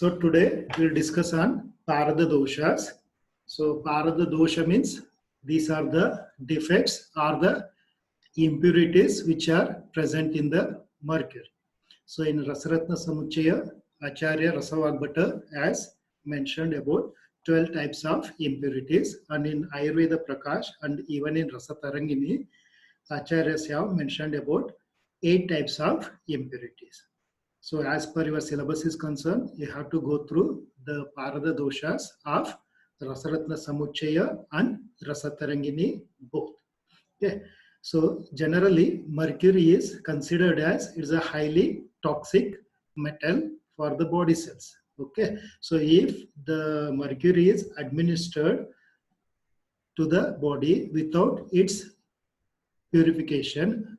So today we'll discuss on Parada Doshas. So Parada Dosha means these are the defects or the impurities which are present in the mercury. So in Rasaratna Samuchaya, Acharya Rasavagbhata has mentioned about 12 types of impurities, and in Ayurveda Prakash and even in Rasatarangini, Acharyas have mentioned about 8 types of impurities. So as per your syllabus is concerned, you have to go through the Parada Doshas of Rasaratna Samuchaya and Rasatarangini both. Okay. So generally, mercury is considered as it's a highly toxic metal for the body cells. Okay. So if the mercury is administered to the body without its purification,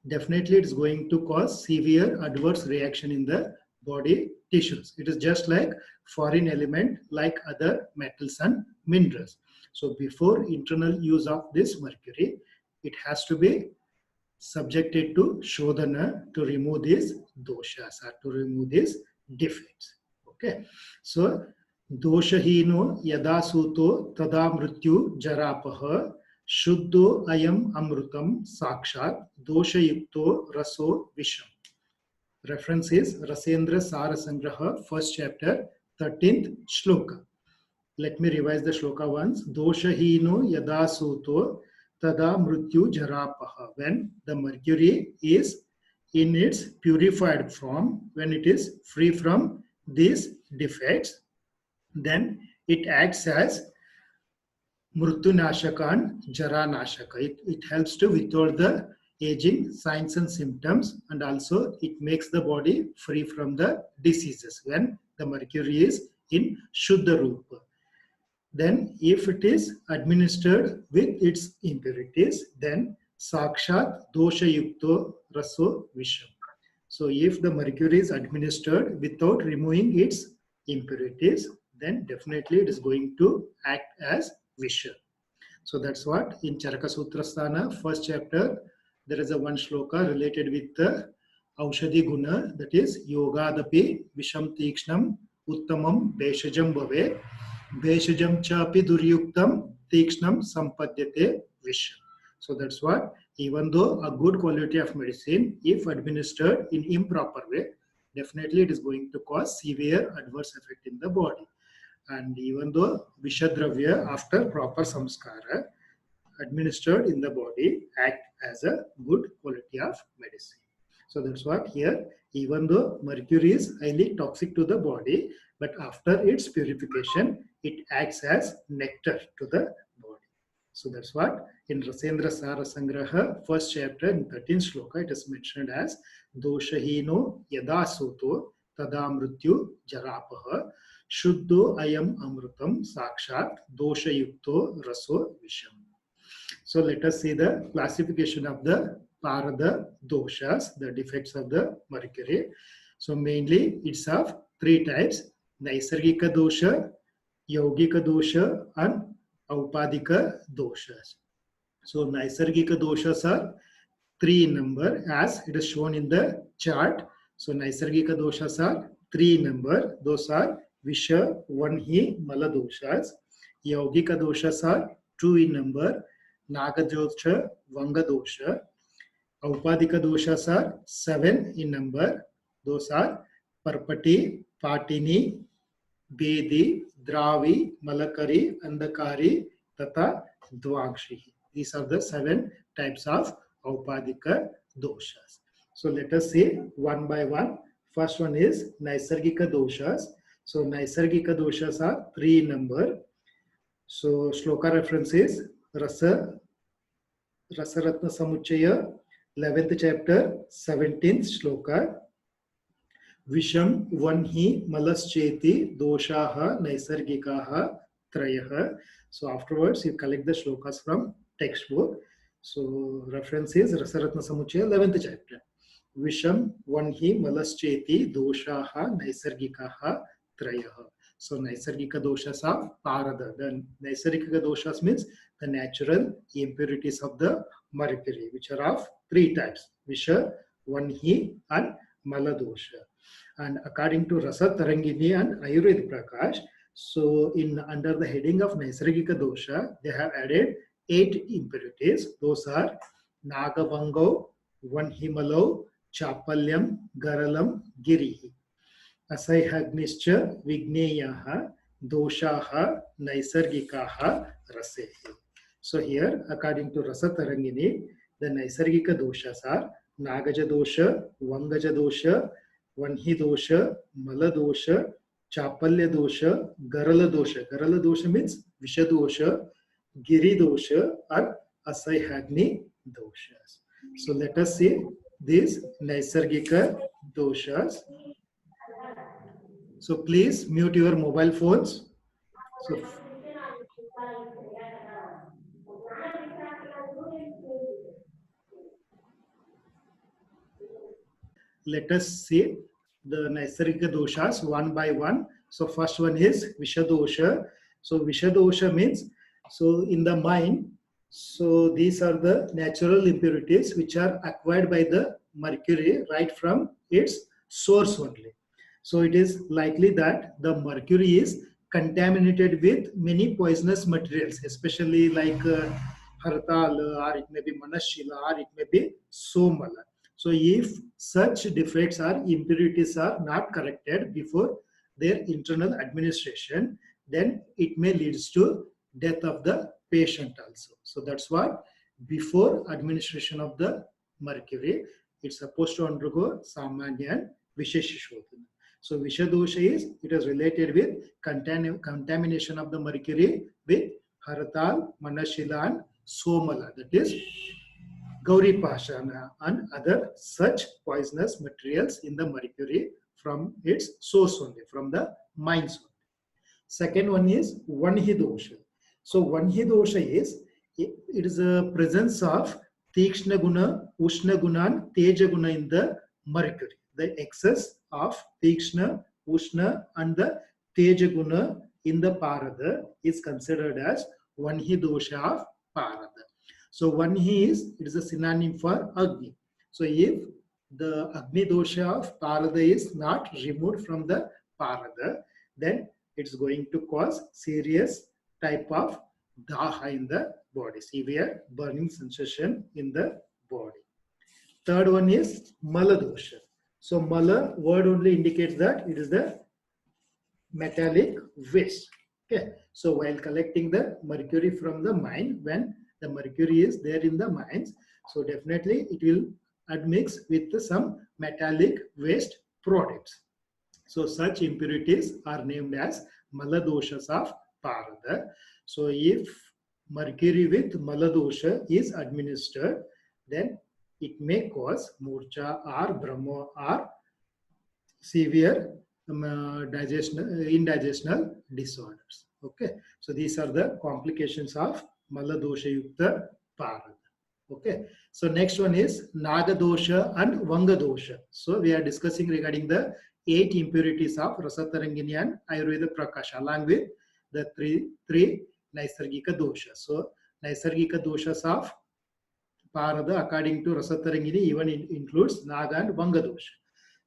definitely it's going to cause severe adverse reaction in the body tissues. It is just like foreign element like other metals and minerals. So before internal use of this mercury, it has to be subjected to Shodhana to remove these doshas or to remove these defects. Okay. So doshahino yada suto tada mrityu jarapaha Shuddho ayam amrutam sakshat doshayukto raso visham. Reference is Rasendra Sarasangraha, first chapter, 13th shloka. Let me revise the shloka once. Doshahino yada suto tada mrityu jarapaha. When the mercury is in its purified form, when it is free from these defects, then it acts as Mrutunashaka and Jaranashaka. It helps to withhold the aging signs and symptoms, and also it makes the body free from the diseases when the mercury is in Shuddha Rupa. Then if it is administered with its impurities, then Sakshat Dosha Yukto Raso Visham. So if the mercury is administered without removing its impurities, then definitely it is going to act as Visha. So that's what in Charaka Sutrasthana, first chapter, there is a one shloka related with the Aushadhi Guna, that is Yogadapi Visham Tikshnam Uttamam Beshajam Bhave Beshajam Chapi Duryuktam Tikshnam Sampadyate Visham. So that's what, even though a good quality of medicine, if administered in improper way, definitely it is going to cause severe adverse effect in the body. And even though Vishadravya, after proper samskara, administered in the body, act as a good quality of medicine. So that's what here, even though mercury is highly toxic to the body, but after its purification, it acts as nectar to the body. So that's what in Rasendra Sarasangraha, first chapter in 13th shloka, it is mentioned as Doshahino yada soto tada mrityu jarapaha Shuddho ayam amrutam sakshat dosha yukto raso visham. So let us see the classification of the Parada doshas, the defects of the mercury. So mainly it's of 3 types: Naisargika dosha, Yaugika dosha, and Aupadika doshas. So Naisargika doshas are 3 in number as it is shown in the chart. So Naisargika doshas are 3 in number. Those are Visha, 1 Hi, Mala doshas. Yaugika doshas are 2 in number. Naga dosha, Vanga dosha. Aupadika doshas are 7 in number. Those are Parpati, Patini, Bedi, Dravi, Malakari, Andakari, Tata, Dvakshi. These are the 7 types of Aupadika doshas. So let us see one by one. First one is Naisargika doshas. So Naisargika doshas are 3 in number. So shloka reference is Rasaratna Samuchaya, 11th chapter, 17th shloka. Visham 1 Hi Malascheti Doshaha Naisargikaha Trayaha. So afterwards you collect the shlokas from textbook. So reference is Rasaratna Samuchaya, 11th chapter. Visham 1 Hi Malascheti Doshaha Naisargikaha Trayaha. So Naisargika doshas of Parada. The Naisargika doshas means the natural impurities of the mercury, which are of 3 types: Visha, 1 Hi, and Mala dosha. And according to Rasa Tarangini and Ayurveda Prakash, so in under the heading of Naisargika Dosha, they have added 8 impurities. Those are Nagavango, Vanhimalau, Chapalyam, Garalam, Girihi. Asayhagnischa Vigneyaha Doshaha Naisargikaha Rasehi. So here, according to Rasa Tarangini, the Naisargika doshas are Nagaja dosha, Vangaja dosha, Vanhi dosha, Mala dosha, Chapalya dosha, Garala dosha. Garala dosha means Visha dosha, Giri dosha, and Asayhagni doshas. So let us see these Naisargika doshas. So please mute your mobile phones. So let us see the Naisargika doshas one by one. So first one is Vishadosha. So Vishadosha means, so in the mind, so these are the natural impurities which are acquired by the mercury right from its source only. So it is likely that the mercury is contaminated with many poisonous materials, especially like hartal, or it may be manashila, or it may be somala. So if such defects or impurities are not corrected before their internal administration, then it may lead to death of the patient also. So that's what before administration of the mercury, it's supposed to undergo Samanya and Visheshishodhana. So Vishadosha is, it is related with contamination of the mercury with Haratal, Manashila and Somala, that is Gauri Pashana and other such poisonous materials in the mercury from its source only, from the mines only. Second one is Vanhi dosha. So Vanhi dosha is, it is a presence of Tikshna guna, Ushna guna and Teja guna in the mercury. The excess of Tikshna, Ushna and the Teja guna in the Parada is considered as Vanhi dosha of Parada. So Vanhi is, it is a synonym for Agni. So if the Agni dosha of Parada is not removed from the Parada, then it's going to cause serious type of daha in the body, severe burning sensation in the body. Third one is Mala dosha. So Mala word only indicates that it is the metallic waste. Okay. So while collecting the mercury from the mine, when the mercury is there in the mines, so definitely it will admix with some metallic waste products. So such impurities are named as Maladoshas of Parada. So if mercury with Maladosha is administered, then it may cause Murcha or Brahma or severe indigestional disorders. Okay, so these are the complications of Maladosha Yukta Parada. Okay, so next one is Nagadosha and Vangadosha. So we are discussing regarding the 8 impurities of Rasatarangini and Ayurveda Prakasha along with the three Naisargika doshas. So Naisargika doshas of Parada according to Rasatarangini even includes Naga and Vangadosha.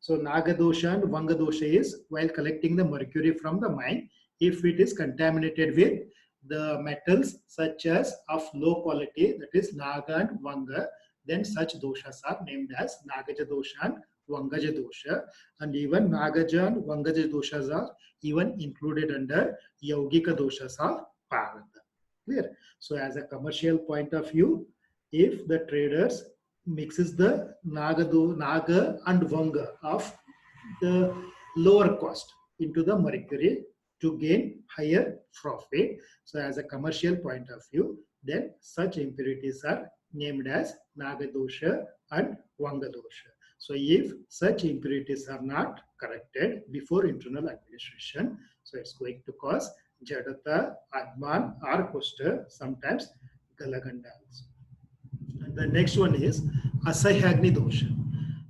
So Nagadosha and Vangadosha is while collecting the mercury from the mine, if it is contaminated with the metals such as of low quality, that is Naga and Vanga, then such doshas are named as Nagaja dosha and Vangaja dosha, and even Nagaja and Vangaja doshas are even included under Yaugika doshas of Parada. Clear? So as a commercial point of view, if the traders mixes the Naga and Vanga of the lower cost into the mercury to gain higher profit. So as a commercial point of view, then such impurities are named as Nagadosha and Vangadosha. So if such impurities are not corrected before internal administration, so it's going to cause Jadata, Adman or Kushta, sometimes Galaganda also. And the next one is Asayhagni dosha.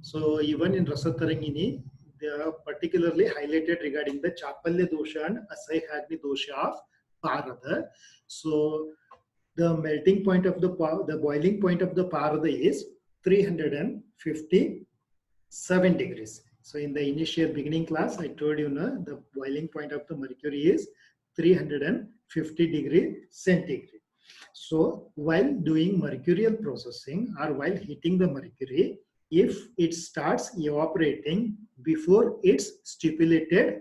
So even in Rasatarangini, they are particularly highlighted regarding the Chapalya dosha and Asayhagni dosha of Parada. So the melting point of the boiling point of the Parada is 357 degrees. So in the initial beginning class, I told you the boiling point of the mercury is 350 degree centigrade. So while doing mercurial processing or while heating the mercury, if it starts evaporating before its stipulated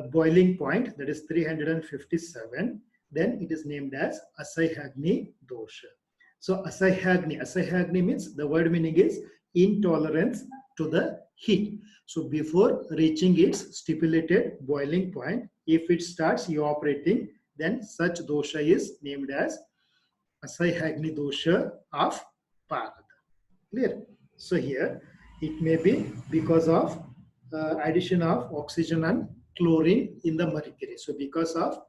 boiling point, that is 357, then it is named as Asahagni dosha. So Asahagni means, the word meaning is intolerance to the heat. So before reaching its stipulated boiling point, if it starts evaporating, then such dosha is named as Asahagni dosha of Parada. Clear? So here it may be because of addition of oxygen and chlorine in the mercury. So because of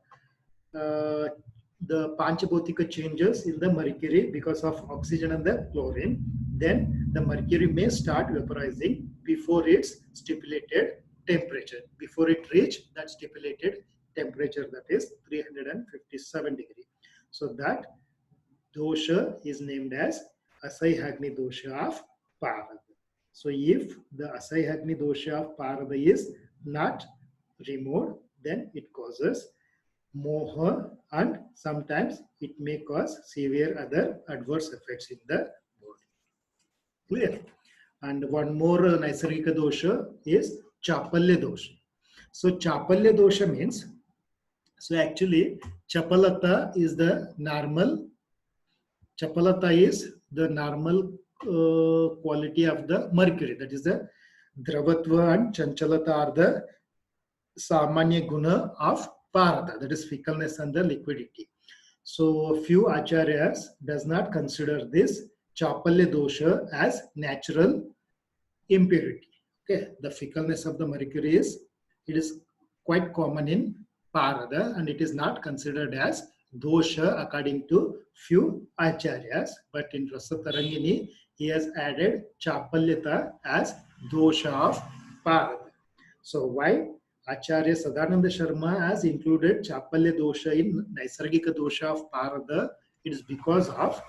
the Panchabhotika changes in the mercury because of oxygen and the chlorine, then the mercury may start vaporizing before its stipulated temperature, before it reach that stipulated temperature, that is 357 degree. So that dosha is named as Asahagni dosha of Parada. So if the Asahagni dosha of Parada is not removed, then it causes moha, and sometimes it may cause severe other adverse effects in the body. Clear? And one more Naisargika dosha is Chapalya dosha. So Chapalya dosha means, so actually Chapalata is the normal quality of the mercury. That is the Dravatva and Chanchalata are the Samanya Guna of Parada, that is fickleness and the liquidity. So few acharyas does not consider this Chapalya dosha as natural impurity. Okay, the fickleness of the mercury is, it is quite common in Parada and it is not considered as dosha according to few acharyas, but in Rasatarangini he has added Chapalyata as dosha of Parada. So why Acharya Sadananda Sharma has included Chapalya dosha in Naisargika dosha of Parada? It is because of,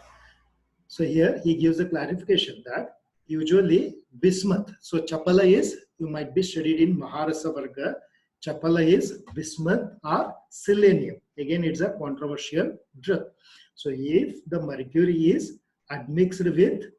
so here he gives a clarification that usually bismuth, so Chapala is, you might be studied in Maharasa Varga, Chapala is bismuth or selenium. Again, it's a controversial drug. So if the mercury is admixed with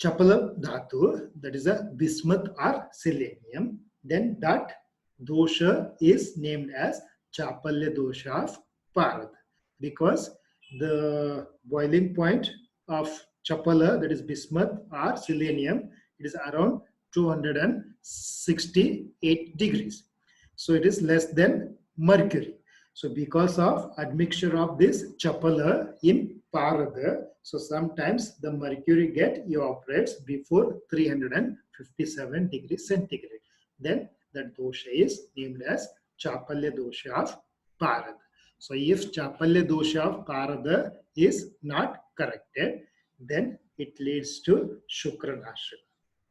Chapala dhatu, that is a bismuth or selenium, then that dosha is named as Chapalya dosha of Parada, because the boiling point of Chapala, that is bismuth or selenium, it is around 268 degrees. So it is less than mercury. So because of admixture of this Chapala in Parada, so sometimes the mercury evaporates before 357 degrees centigrade. Then that dosha is named as Chapalya dosha of Parada. So if Chapalya dosha of Parada is not corrected, then it leads to Shukranasha,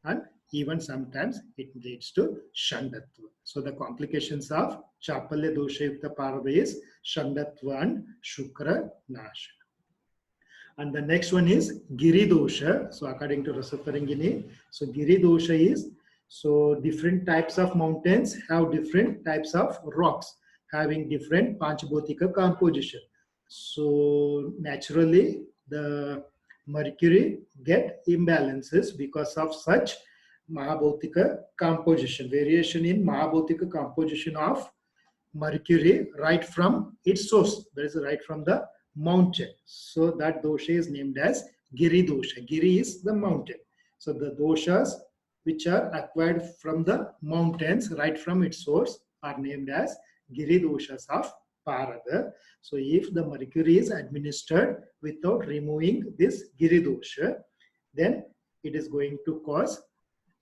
and even sometimes it leads to Shandatva. So the complications of Chapalya dosha yukta Parada is Shandatva and Shukra Nasha. And the next one is Giri dosha. So according to Rasatarangini, so Giri dosha is, so different types of mountains have different types of rocks having different Panchabhotika composition. So naturally the mercury get imbalances because of such Mahabhotika composition, variation in Mahabhotika composition of mercury right from its source, that is right from the mountain. So that dosha is named as Giri dosha. Giri is the mountain. So the doshas which are acquired from the mountains right from its source are named as Giri doshas of Parada. So if the mercury is administered without removing this Giri dosha, then it is going to cause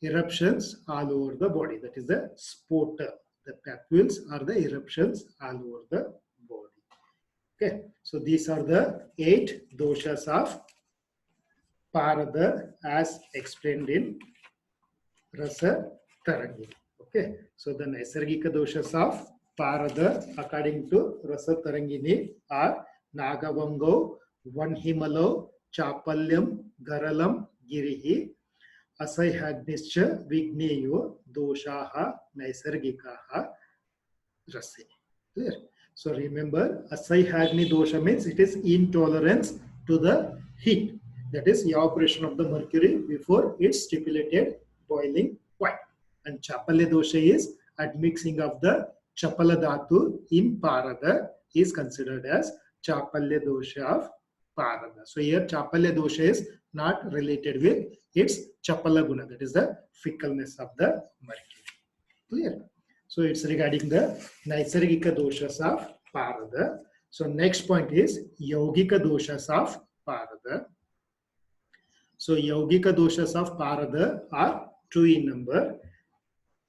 eruptions all over the body. That is the spota. The papules are the eruptions all over the body. Okay, so these are the 8 doshas of Parada as explained in Rasa Tarangini. Okay, so the Naisargika doshas of Parada according to Rasa Tarangini are Nagavango, Vanhimalo, Chapalyam, Garalam, Girihi. असह्याग्निश्च विघ्नेयो दोषाः नैसर्गिकाः रसे. Clear? So remember, asahagni dosha means it is intolerance to the heat. That is evaporation of the mercury before its stipulated boiling point. And chapale dosha is admixing of the chapala dhatu in parada is considered as chapalya dosha of parada. So here chapalya dosha is not related with its chapala guna, that is the fickleness of the mercury. Clear? So it's regarding the Naisargika doshas of Parada. So next point is Yogika doshas of Parada. So Yogika doshas of Parada are two in number,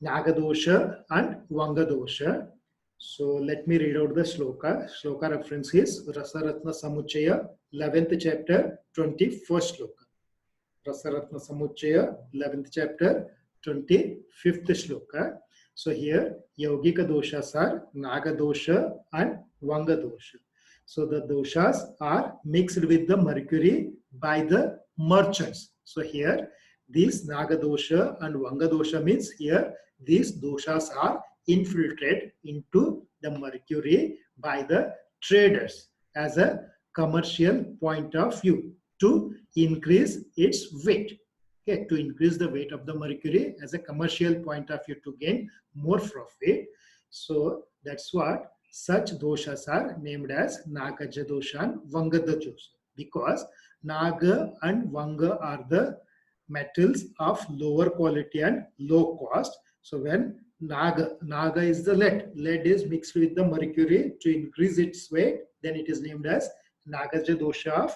Nagadosha and Vangadosha. So let me read out the shloka. Shloka reference is Rasaratna Samuchaya, 11th chapter, 21st shloka. Rasaratna Samuchaya, 11th chapter, 25th shloka. So here, Yogika doshas are Naga dosha and Vanga dosha. So the doshas are mixed with the mercury by the merchants. So here, these Naga dosha and Vanga dosha means here, these doshas are infiltrated into the mercury by the traders as a commercial point of view to increase its weight. Okay, to increase the weight of the mercury as a commercial point of view to gain more profit. So that's what such doshas are named as Nagaja dosha and Vangada dosha, because Naga and Vanga are the metals of lower quality and low cost. So when Naga is the lead is mixed with the mercury to increase its weight, then it is named as Nagaja dosha of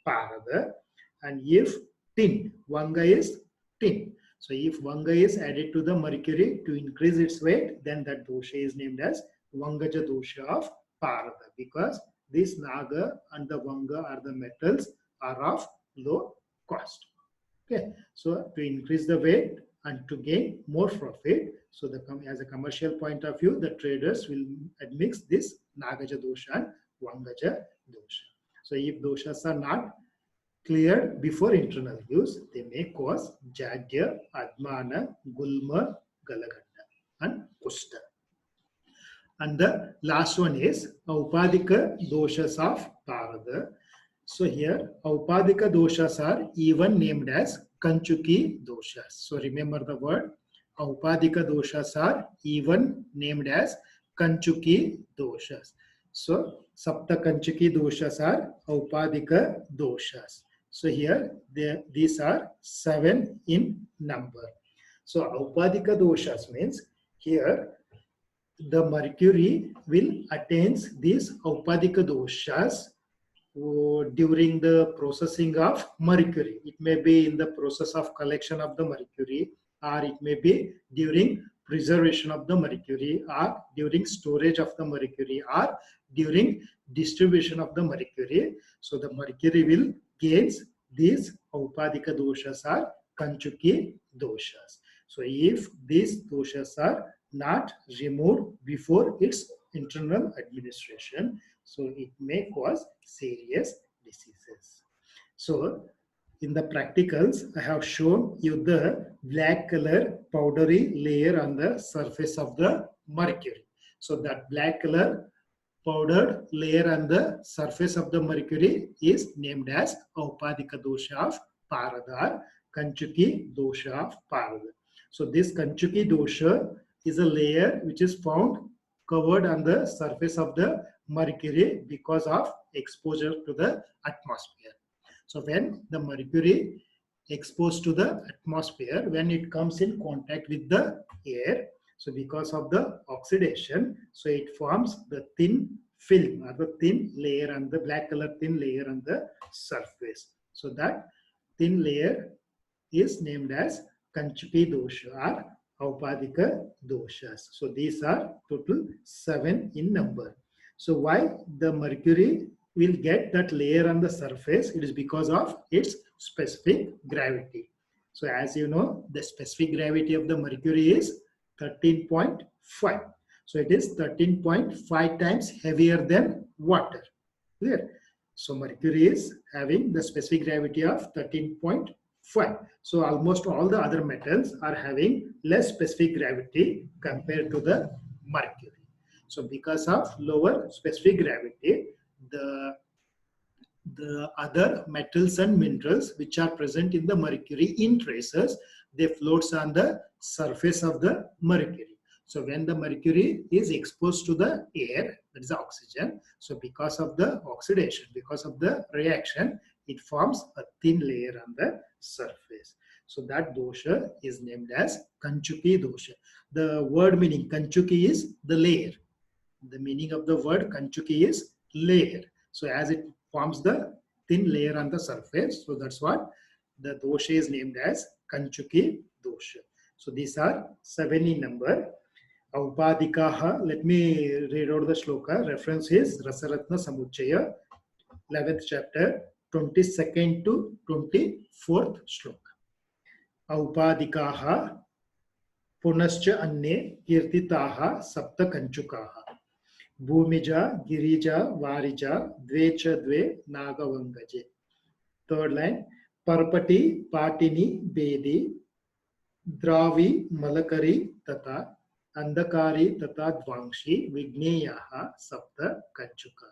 Parada. And if tin, Vanga is tin. So if Vanga is added to the mercury to increase its weight, then that dosha is named as Vangaja dosha of Parada, because this Naga and the Vanga are the metals are of low cost. Okay, so to increase the weight and to gain more profit, so as a commercial point of view, the traders will admix this Nagaja dosha and Vangaja dosha. So if doshas are not cleared before internal use, they may cause Jagya, Admana, Gulma, Galaganda, and Kusta. And the last one is Aupadika doshas of Parada. So here, Aupadika doshas are even named as Kanchuki doshas. So remember the word. Aupadika doshas are even named as Kanchuki doshas. So Sapta Kanchuki doshas are Aupadika doshas. So here, these are 7 in number. So Aupadika doshas means here the mercury will attains these Aupadika doshas during the processing of mercury. It may be in the process of collection of the mercury, or it may be during preservation of the mercury, or during storage of the mercury, or during distribution of the mercury. So the mercury will gains these Aupadika doshas are Kanchuki doshas. So if these doshas are not removed before its internal administration, so it may cause serious diseases. So in the practicals, I have shown you the black color powdery layer on the surface of the mercury. So that black color powdered layer on the surface of the mercury is named as Aupadika dosha of Parada, Kanchuki dosha of Parada. So this Kanchuki dosha is a layer which is found covered on the surface of the mercury because of exposure to the atmosphere. So when the mercury exposed to the atmosphere, when it comes in contact with the air, so because of the oxidation, so it forms the thin film or the thin layer on the black color thin layer on the surface. So that thin layer is named as Kanchuki dosha or Aupadika doshas. So these are total 7 in number. So why the mercury will get that layer on the surface? It is because of its specific gravity. So as you know, the specific gravity of the mercury is 13.5. So it is 13.5 times heavier than water. Clear? So mercury is having the specific gravity of 13.5. Fine. So almost all the other metals are having less specific gravity compared to the mercury. So because of lower specific gravity, the other metals and minerals which are present in the mercury in traces, they floats on the surface of the mercury. So when the mercury is exposed to the air, that is oxygen, so because of the oxidation, because of the reaction, it forms a thin layer on the surface. So that dosha is named as Kanchuki dosha. The word meaning Kanchuki is the layer. The meaning of the word Kanchuki is layer. So as it forms the thin layer on the surface, so that's what the dosha is named as Kanchuki dosha. So these are 7 in number. Aupadikaha, let me read out the shloka. Reference is Rasaratna Samuchaya, 11th chapter, 22nd to 24th shloka. Aupadikaha punascha अन्ये कीर्तिताः सप्त कंचुकाः Bhumija, Girija, Varija, Dvecha Dve, Nagavangaje. Third line, Parpati, Patini, Bedi, Dravi, Malakari, Tata, Andakari, Tata, Dvangshi, Vigneyaha, Sapta, Kanchuka.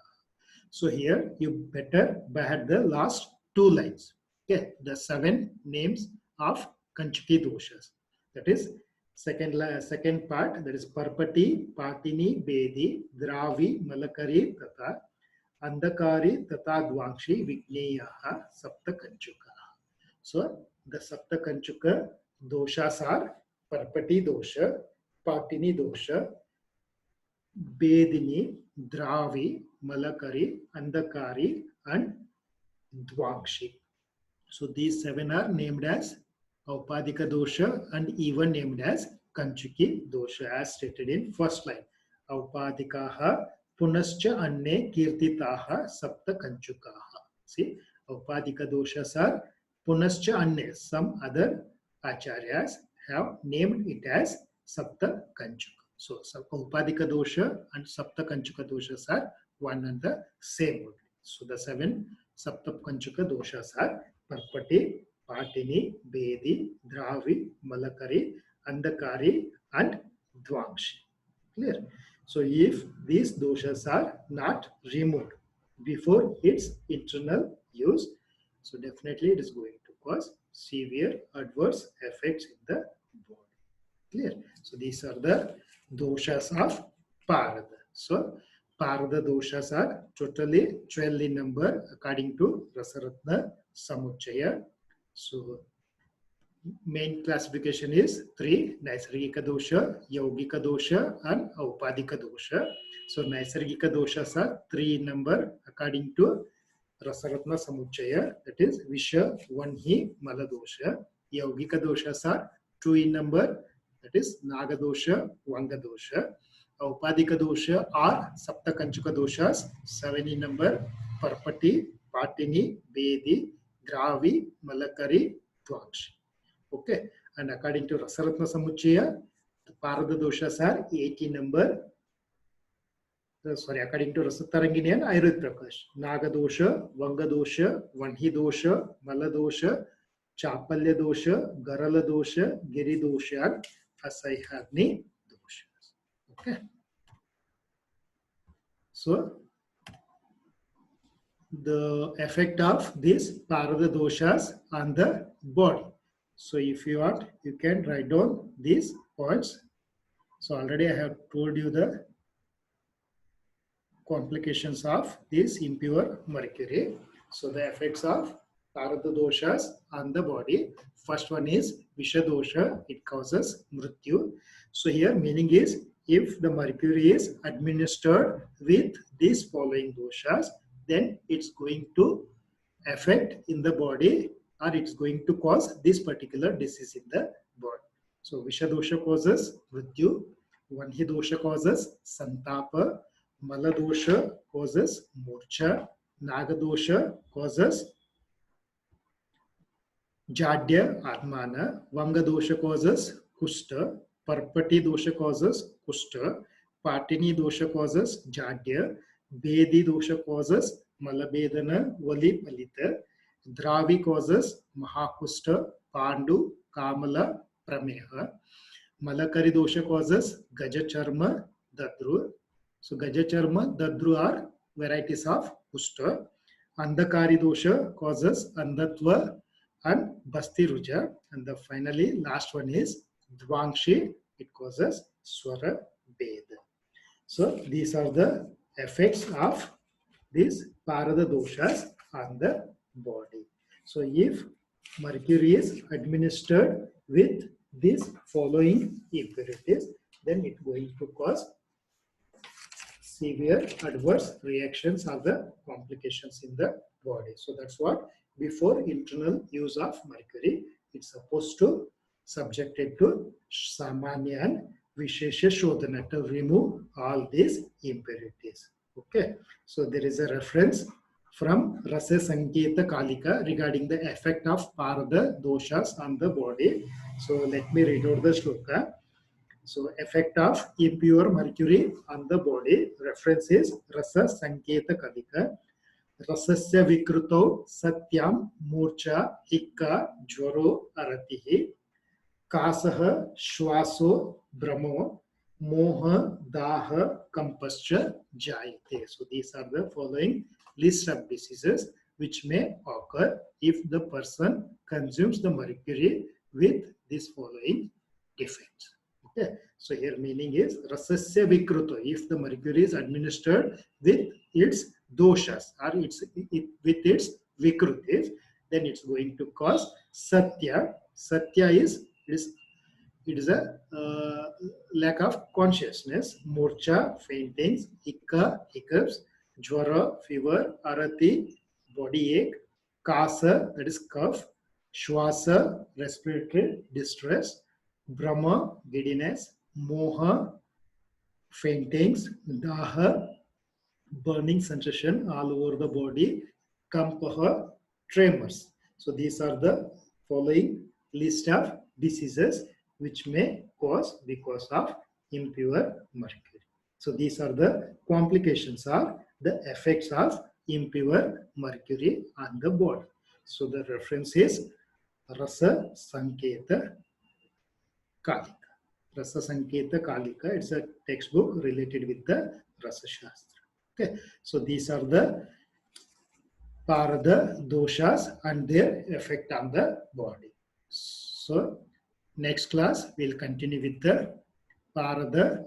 So here you better add the last 2 lines. Okay, the 7 names of Kanchuki doshas. That is second part, that is Parpati, Patini, Bedi, Dravi, Malakari, Tata, Andakari, Tata, Dvangshi, Vigneyaha, Sapta Kanchuka. So the Sapta Kanchuka doshas are Parpati dosha, Patini dosha, Bedini, Dravi, Malakari, Andakari, and Dvangshi. So these 7 are named as Aupadika dosha and even named as Kanchuki dosha as stated in first line. Aupadikaha punascha anne kirtitaha sapta kanchukaha. See, Aupadika doshas are punascha anne. Some other acharyas have named it as sapta kanchuka. So Aupadika dosha and sapta kanchuka doshas are one and the same. So the 7 sapta kanchuka doshas are Parpati, Patini, Bedi, Dravi, Malakari, Andakari, and Dvangshi. Clear? So if these doshas are not removed before its internal use, so definitely it is going to cause severe adverse effects in the body. Clear? So these are the doshas of Parada. So Parada doshas are totally 12 in number according to Rasaratna Samuchaya. So main classification is 3: Naisargika dosha, Yaugika dosha, and Aupadika dosha. So Naisargika doshas are 3 in number according to Rasaratna Samuchaya, that is Visha, Vanhi, Mala dosha. Yaugika doshas are 2 in number, that is Naga dosha, Vanga dosha. Aupadika dosha are Sapta Kanchuka doshas, 7 in number, Parpati, Patini, Bedi, Dravi, Malakari, Dvangshi. Okay, and according to Rasaratna Samuchaya, the Parada doshas are 8 in number. According to Rasatarangini and Ayurveda Prakash, Naga dosha, Vanga dosha, Vanhi dosha, Mala dosha, Chapalya dosha, Garala dosha, Giri dosha, and Asayhagni doshas. Okay. So the effect of these Parada doshas on the body. So if you want, you can write down these points. So already I have told you the complications of this impure mercury. So the effects of Parada doshas on the body. First one is Visha dosha, it causes mrityu. So here meaning is if the mercury is administered with these following doshas, then it's going to affect in the body or it's going to cause this particular disease in the body. So Visha dosha causes mrityu, Vanhi dosha causes santapa, Mala dosha causes murcha, Naga dosha causes jadya atmana, Vanga dosha causes kushta, Parpati dosha causes kushta, Patini dosha causes jadya, Bedi dosha causes malabedana, vali palita, Dravi causes Mahakusta, Pandu, Kamala, Prameha. Malakari dosha causes Gajacharma, Dadru. So Gajacharma, Dadru are varieties of Kusta. Andhakari dosha causes Andhatva and Basti Ruja. And the finally last one is Dvangshi. It causes Swara Beda. So these are the effects of these Parada doshas on the body. So if mercury is administered with these following impurities, then it going to cause severe adverse reactions or the complications in the body. So that's what before internal use of mercury, it's supposed to subject it to Samanya and Vishesha Shodhana to remove all these impurities. Okay, so there is a reference from Rasa Sanketa Kalika regarding the effect of Parada doshas on the body. So let me read out the shloka. So effect of impure mercury on the body. Reference is Rasa Sanketa Kalika. Rasasya Vikruto Satyam Murcha Hikka Jwaro Aratihi Kasaha Shwaso Brahmo Moha Daha Kampascha Jayate. So these are the following list of diseases which may occur if the person consumes the mercury with these following defects. Okay. So here meaning is Rasasya Vikruto. If the mercury is administered with its doshas or with its vikrutis, then it's going to cause satya. Satya is it is a lack of consciousness, murcha, faintings, hiccups, jwara, fever, arati, body ache, kasa, that is cough, shwasa, respiratory distress, brahma, giddiness, moha, faintings, daha, burning sensation all over the body, kampaha, tremors. So these are the following list of diseases which may cause because of impure mercury. So these are the complications or the effects of impure mercury on the body. So the reference is Rasa Sanketa Kalika. Rasa Sanketa Kalika, it's a textbook related with the Rasa Shastra. Okay, so these are the Parada doshas and their effect on the body. So next class we'll continue with the Parada